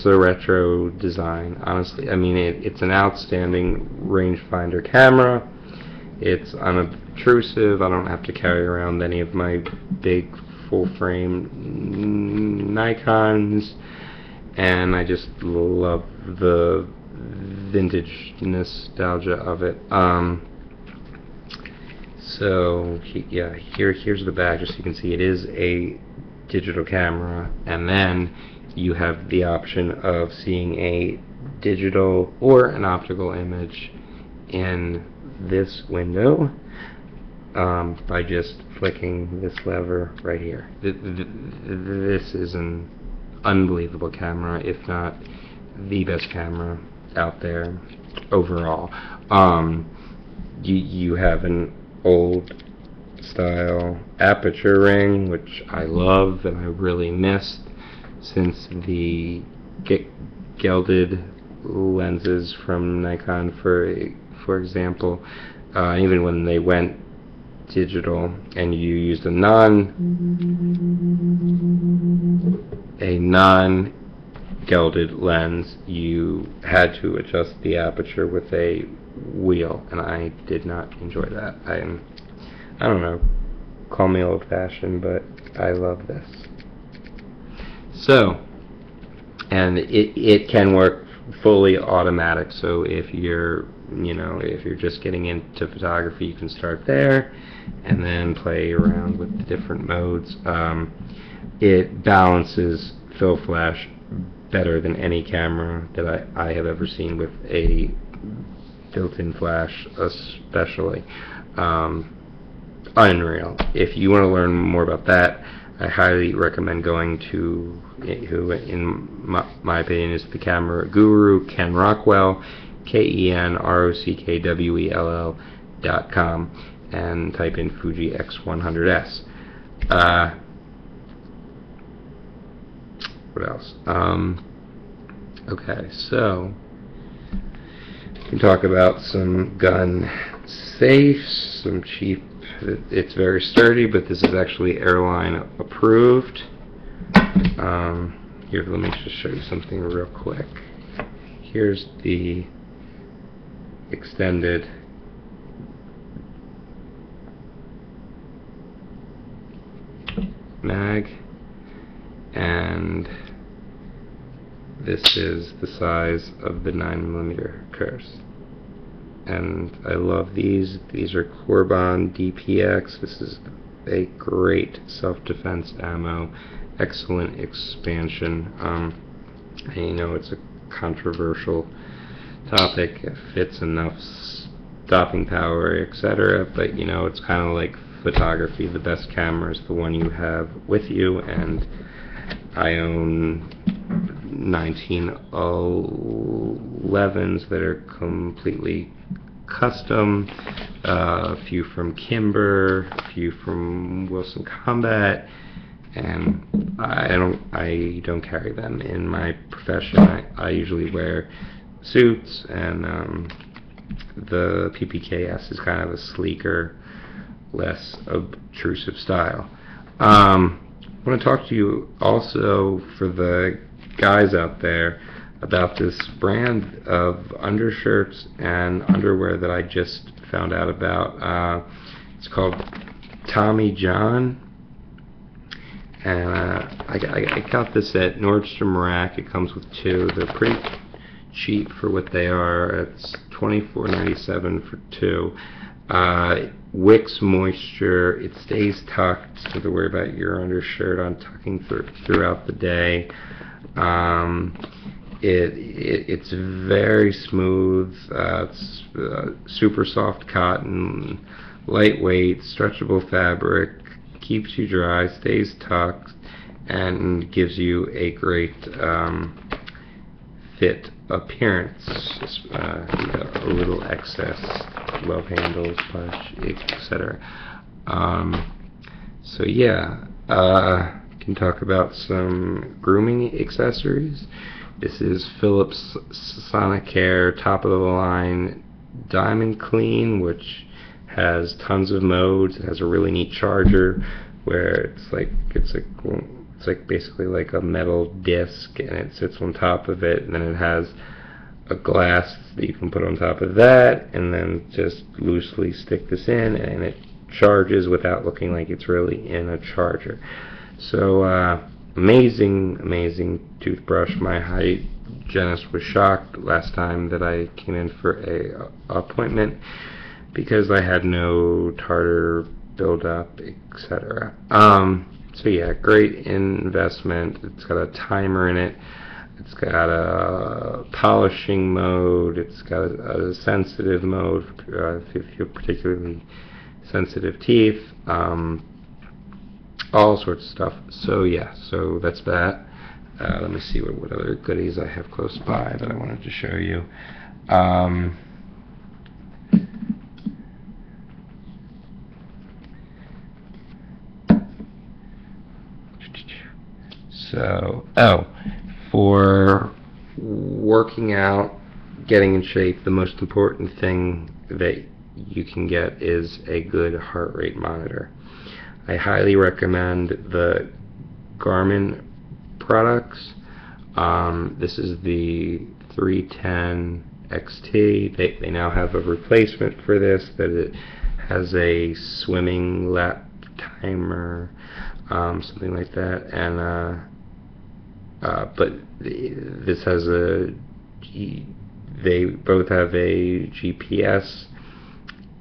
a retro design. Honestly, I mean, it's an outstanding rangefinder camera. It's unobtrusive. I don't have to carry around any of my big full-frame Nikons, and I just love the vintage nostalgia of it. So yeah, here's the back. Just so you can see, it is a digital camera, and then you have the option of seeing a digital or an optical image in this window by just flicking this lever right here. This is an unbelievable camera, if not the best camera out there overall. You have an old style aperture ring, which I love and I really missed since the gilded lenses from Nikon, for example, even when they went digital and you used a non-gilded lens, you had to adjust the aperture with a wheel, and I did not enjoy that. I don't know, call me old-fashioned, but I love this. So, and it can work fully automatic, so if you're just getting into photography, you can start there and then play around with the different modes. It balances fill flash better than any camera that I have ever seen with a built-in flash, especially. Unreal. If you want to learn more about that, I highly recommend going to who, in my opinion, is the camera guru, Ken Rockwell, KenRockwell.com, and type in Fuji X100S. What else? Okay, so we can talk about some gun safes, some cheap. It's very sturdy, but this is actually airline approved. Here, let me just show you something real quick. Here's the extended mag, and this is the size of the 9mm Kurz. And I love these. These are Corbon DPX. This is a great self-defense ammo. Excellent expansion. And you know, it's a controversial topic. It fits enough stopping power, etc. But you know, it's kind of like photography. The best camera is the one you have with you. And I own 1911s that are completely custom, a few from Kimber, a few from Wilson Combat, and I don't carry them in my profession. I usually wear suits, and the PPKS is kind of a sleeker, less obtrusive style. I want to talk to you also, for the guys out there, about this brand of undershirts and underwear that I just found out about. It's called Tommy John, and I got this at Nordstrom Rack. It comes with two. They're pretty cheap for what they are. It's $24.97 for two. Wicks moisture. It stays tucked, so don't worry about your undershirt untucking throughout the day. It's very smooth. It's super soft cotton, lightweight, stretchable fabric, keeps you dry, stays tucked, and gives you a great fit appearance. A little excess, love handles, push, etc. So yeah, can talk about some grooming accessories. This is Philips Sonicare top of the line Diamond Clean, which has tons of modes. It has a really neat charger where it's like basically like a metal disc, and it sits on top of it, and then it has a glass that you can put on top of that, and then just loosely stick this in, and it charges without looking like it's really in a charger. So amazing toothbrush. My hygienist was shocked last time that I came in for a appointment because I had no tartar buildup, etc. So yeah, great investment. It's got a timer in it. It's got a polishing mode. It's got a sensitive mode if you have particularly sensitive teeth. All sorts of stuff. So yeah, so that's that. Let me see what other goodies I have close by that I wanted to show you. So, for working out, getting in shape, the most important thing that you can get is a good heart rate monitor. I highly recommend the Garmin products. This is the 310 XT. They now have a replacement for this, that it has a swimming lap timer, something like that, and but this has they both have a GPS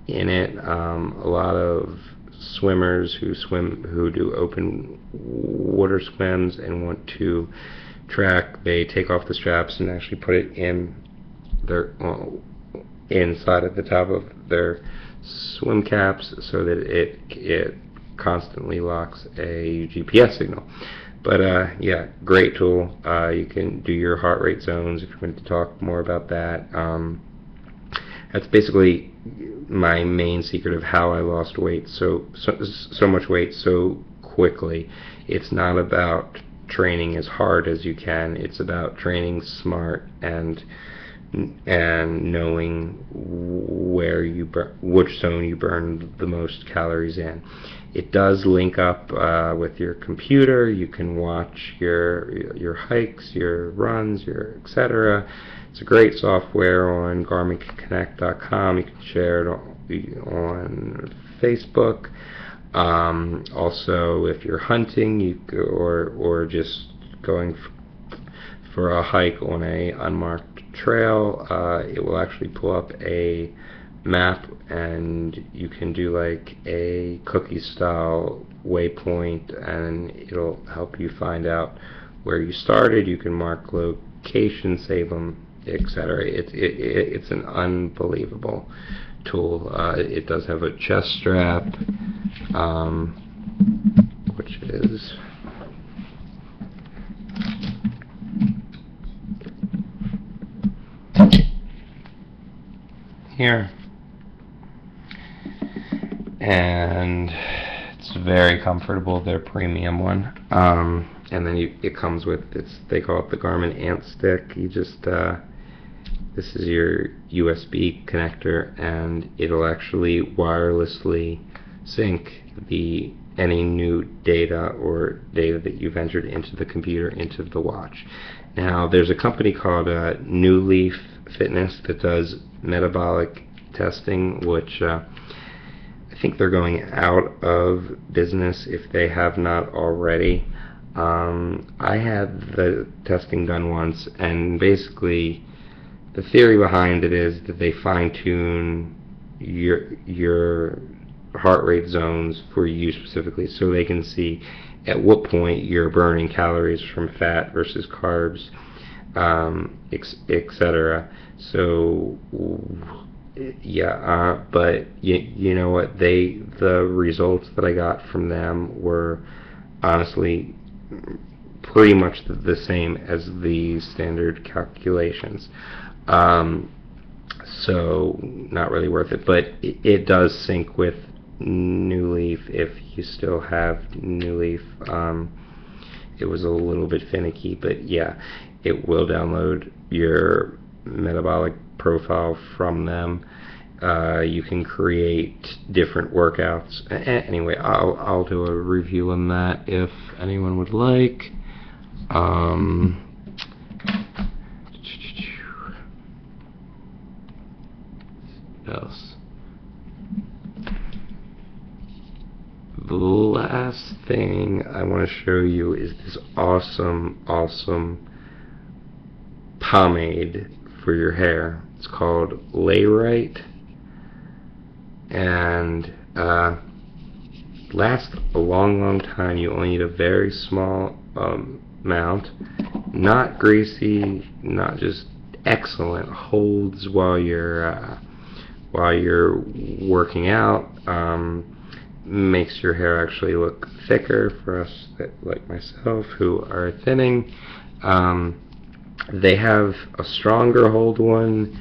in it. A lot of swimmers who do open water swims and want to track, they take off the straps and actually put it in their inside at the top of their swim caps, so that it constantly locks a GPS signal. But yeah, great tool. You can do your heart rate zones if you want to talk more about that. That's basically my main secret of how I lost weight so much weight so quickly. It's not about training as hard as you can. It's about training smart and knowing which zone you burn the most calories in. It does link up with your computer. You can watch your hikes, your runs, your etc. It's a great software on GarminConnect.com. You can share it on Facebook. Also, if you're hunting, or just going for a hike on a unmarked trail, it will actually pull up a map, and you can do like a cookie style waypoint, and it'll help you find out where you started. You can mark locations, save them, etc. It's an unbelievable tool. It does have a chest strap, which is here, and it's very comfortable. Their premium one, and then it comes with they call it the Garmin Ant Stick. You just this is your USB connector, and it'll actually wirelessly sync any new data that you've entered into the computer into the watch. Now, there's a company called New Leaf Fitness that does metabolic testing, which I think they're going out of business if they have not already. I had the testing done once, and basically the theory behind it is that they fine-tune your heart rate zones for you specifically, so they can see at what point you're burning calories from fat versus carbs, etc. So yeah, but you know what, the results that I got from them were honestly pretty much the same as the standard calculations. So not really worth it, but it does sync with New Leaf if you still have New Leaf. It was a little bit finicky, but yeah, it will download your metabolic profile from them. You can create different workouts. Anyway, I'll do a review on that if anyone would like. What else? The last thing I want to show you is this awesome pomade for your hair. It's called Lay Right, and lasts a long time. You only need a very small amount, not greasy, not just excellent, holds while you're working out. Makes your hair actually look thicker for us like myself who are thinning. They have a stronger hold one.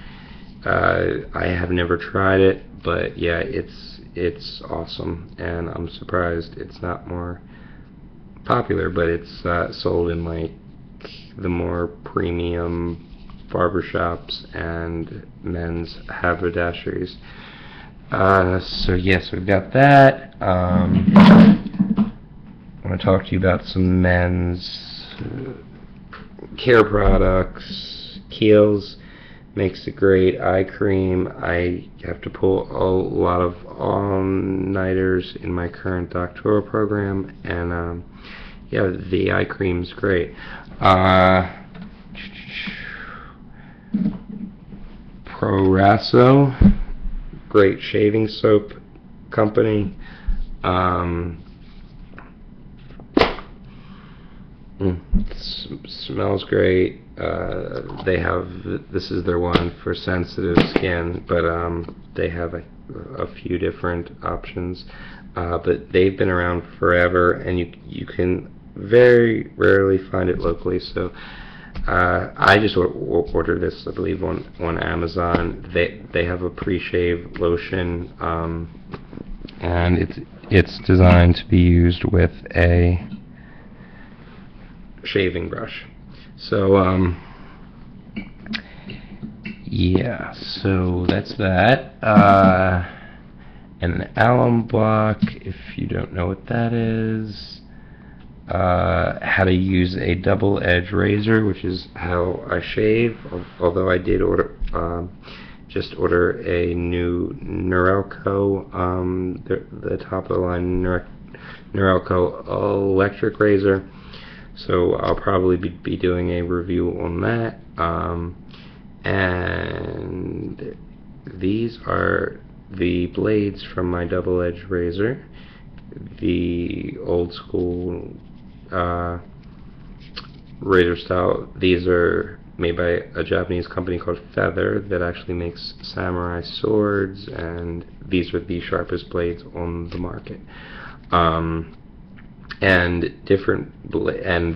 I have never tried it, but yeah, it's awesome, and I'm surprised it's not more popular. But it's sold in like the more premium barbershops and men's haberdasheries. So yes, we've got that. I want to talk to you about some men's care products. Kiehl's makes a great eye cream. I have to pull a lot of all-nighters in my current doctoral program, and yeah, the eye cream's great. Proraso, great shaving soap company. Smells great. They have, this is their one for sensitive skin, but they have a few different options. But they've been around forever, and you can very rarely find it locally. So I just ordered this, I believe, on Amazon. They have a pre-shave lotion, and it's designed to be used with a shaving brush. So yeah, so that's that. An alum block, if you don't know what that is. How to use a double-edged razor, which is how I shave, although I did order a new Norelco, the top of the line Norelco electric razor. So I'll probably be doing a review on that. And these are the blades from my double-edged razor. The old school razor style. These are made by a Japanese company called Feather that actually makes samurai swords, and these are the sharpest blades on the market. And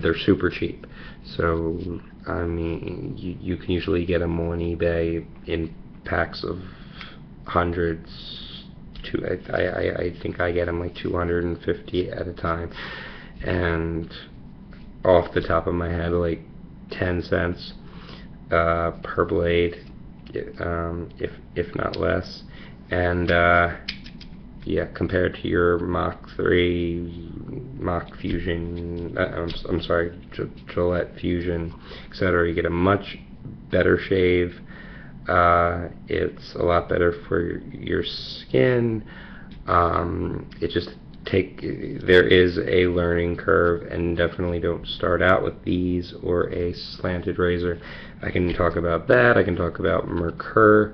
they're super cheap. So I mean, you can usually get them on eBay in packs of hundreds. I think I get them like 250 at a time, and off the top of my head, like 10 cents per blade, if not less. And yeah, compared to your Mach 3, Mach Fusion, I'm sorry, Gillette Fusion, etc., you get a much better shave. It's a lot better for your skin. It just there is a learning curve, and definitely don't start out with these or a slanted razor. I can talk about that. I can talk about Merkur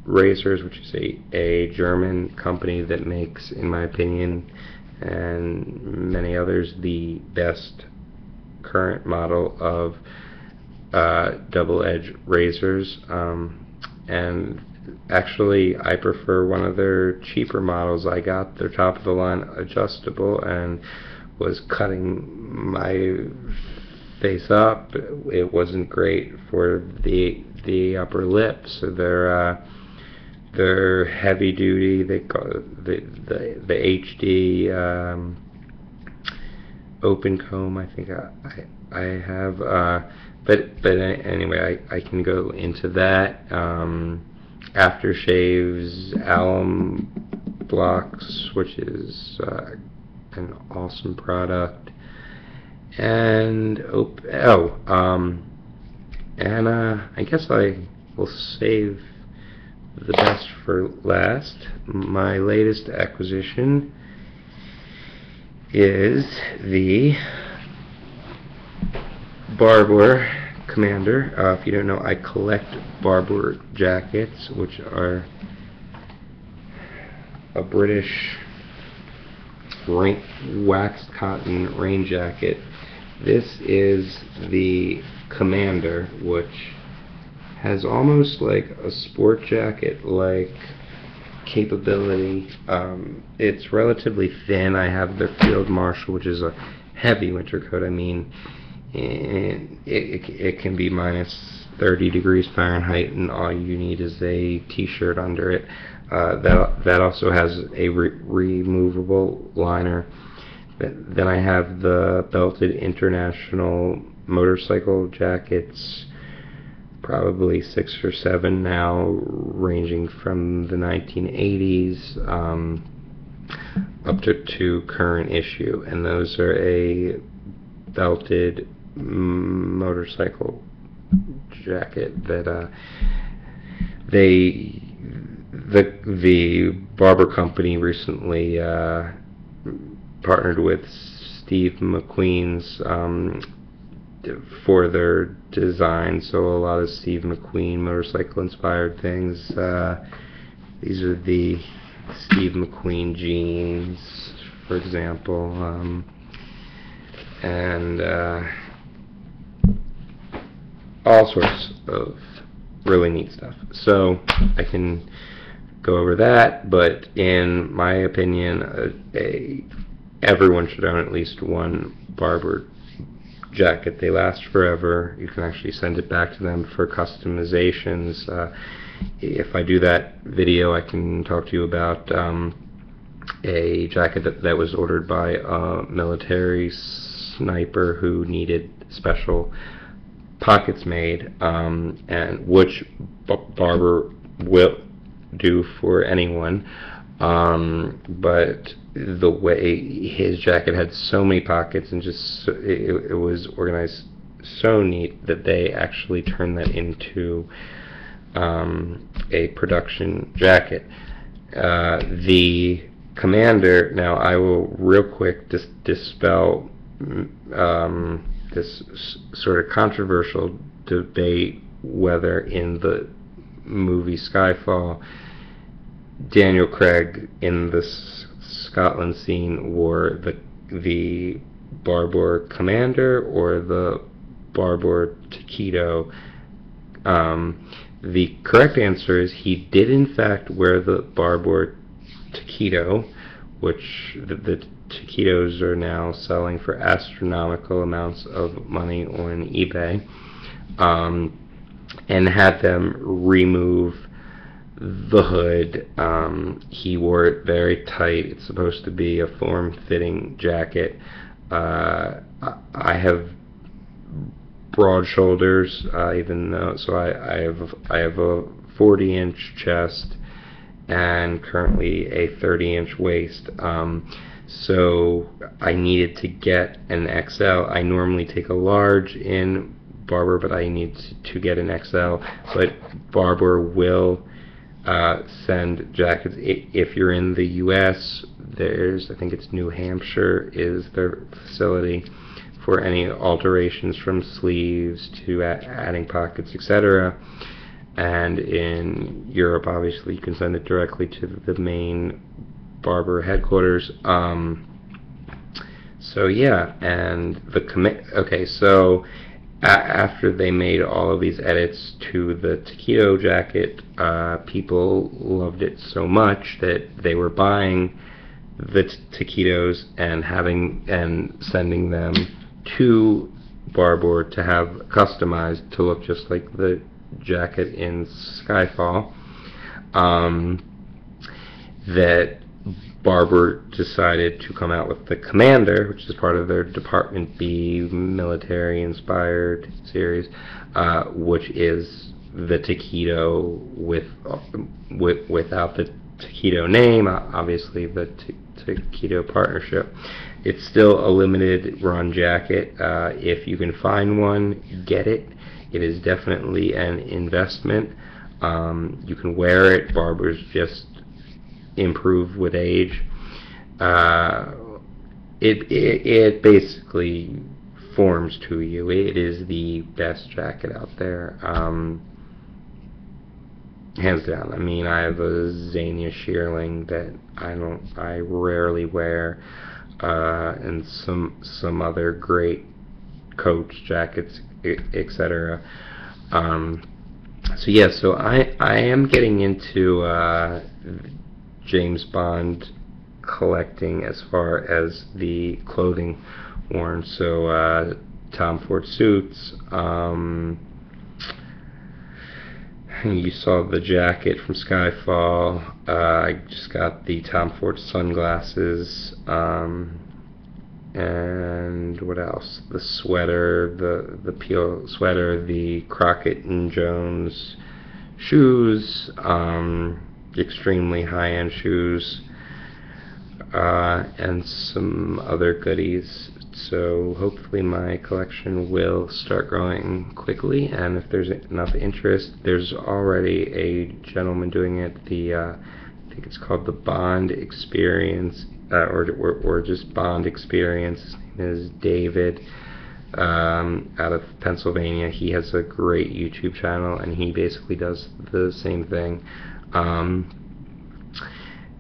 razors, which is a German company that makes, in my opinion, and many others, the best current model of double-edged razors. And actually, I prefer one of their cheaper models. I got their top-of-the-line adjustable and was cutting my face up. It wasn't great for the upper lip, so they're heavy duty. They call the HD open comb. I think I have. But anyway, I can go into that. Aftershaves, alum blocks, which is an awesome product. And I guess I will save the best for last. My latest acquisition is the Barbour Commander. If you don't know, I collect Barbour jackets, which are a British waxed cotton rain jacket This is the Commander, which has almost like a sport jacket like capability. It's relatively thin. I have the Field Marshal, which is a heavy winter coat. I mean, it can be minus 30 degrees Fahrenheit, and all you need is a t-shirt under it. That also has a removable liner. Then I have the belted International motorcycle jackets, probably 6 or 7 now, ranging from the 1980s up to current issue, and those are a belted motorcycle jacket that the Barbour company recently partnered with Steve McQueen's for their design, so a lot of Steve McQueen motorcycle inspired things. These are the Steve McQueen jeans, for example, and all sorts of really neat stuff. So I can go over that, but in my opinion, everyone should own at least one Barbour jacket. They last forever. You can actually send it back to them for customizations. If I do that video, I can talk to you about a jacket that was ordered by a military sniper who needed special pockets made, and which Barbour will do for anyone. But the way his jacket had so many pockets and just it was organized so neat that they actually turned that into a production jacket. The Commander, now I will real quick dispel this sort of controversial debate whether in the movie Skyfall Daniel Craig in the Scotland scene wore the Barbour Commander or the Barbour Taquito. The correct answer is he did in fact wear the Barbour Taquito, which the Taquitos are now selling for astronomical amounts of money on eBay, and had them remove the hood. He wore it very tight. It's supposed to be a form-fitting jacket. I have broad shoulders, even though I have a 40-inch chest and currently a 30-inch waist. So I needed to get an XL. I normally take a large in Barbour, but I need to get an XL. But Barbour will send jackets. If you're in the US, I think it's New Hampshire is their facility for any alterations from sleeves to adding pockets, etc. And in Europe, obviously, you can send it directly to the main Barbour headquarters. So yeah, and so after they made all of these edits to the Taquito jacket, people loved it so much that they were buying the Taquitos and sending them to Barbour to have customized to look just like the jacket in Skyfall. That Barbour decided to come out with the Commander, which is part of their Department B military-inspired series, which is the Taquito without the Taquito name, obviously the Taquito partnership. It's still a limited run jacket. If you can find one, get it. It is definitely an investment. You can wear it. Barbour's just improved with age. It basically forms to you. It is the best jacket out there, hands down. I mean, I have a Xenia shearling that I rarely wear, and some other great coats, jackets, etc. So yeah, so I am getting into James Bond collecting as far as the clothing worn. So Tom Ford suits. You saw the jacket from Skyfall. I just got the Tom Ford sunglasses. And what else? The sweater, the Peel sweater, the Crockett and Jones shoes, extremely high-end shoes, and some other goodies. So hopefully my collection will start growing quickly, and if there's enough interest, there's already a gentleman doing it. I think it's called the Bond Experience, or just Bond Experience. His name is David, out of Pennsylvania. He has a great YouTube channel, and he basically does the same thing,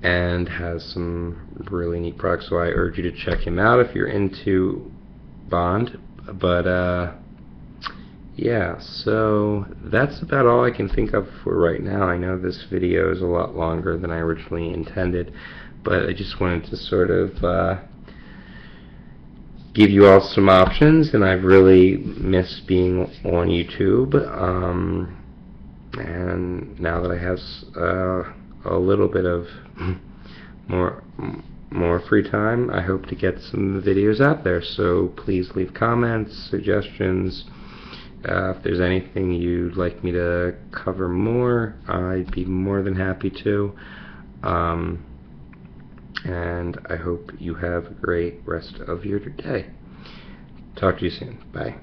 and has some really neat products. So I urge you to check him out if you're into Bond. But yeah, so that's about all I can think of for right now. I know this video is a lot longer than I originally intended, but I just wanted to sort of give you all some options, and I've really missed being on YouTube, and now that I have a little bit of more free time, I hope to get some videos out there. So please leave comments, suggestions. If there's anything you'd like me to cover more, I'd be more than happy to. And I hope you have a great rest of your day. Talk to you soon. Bye.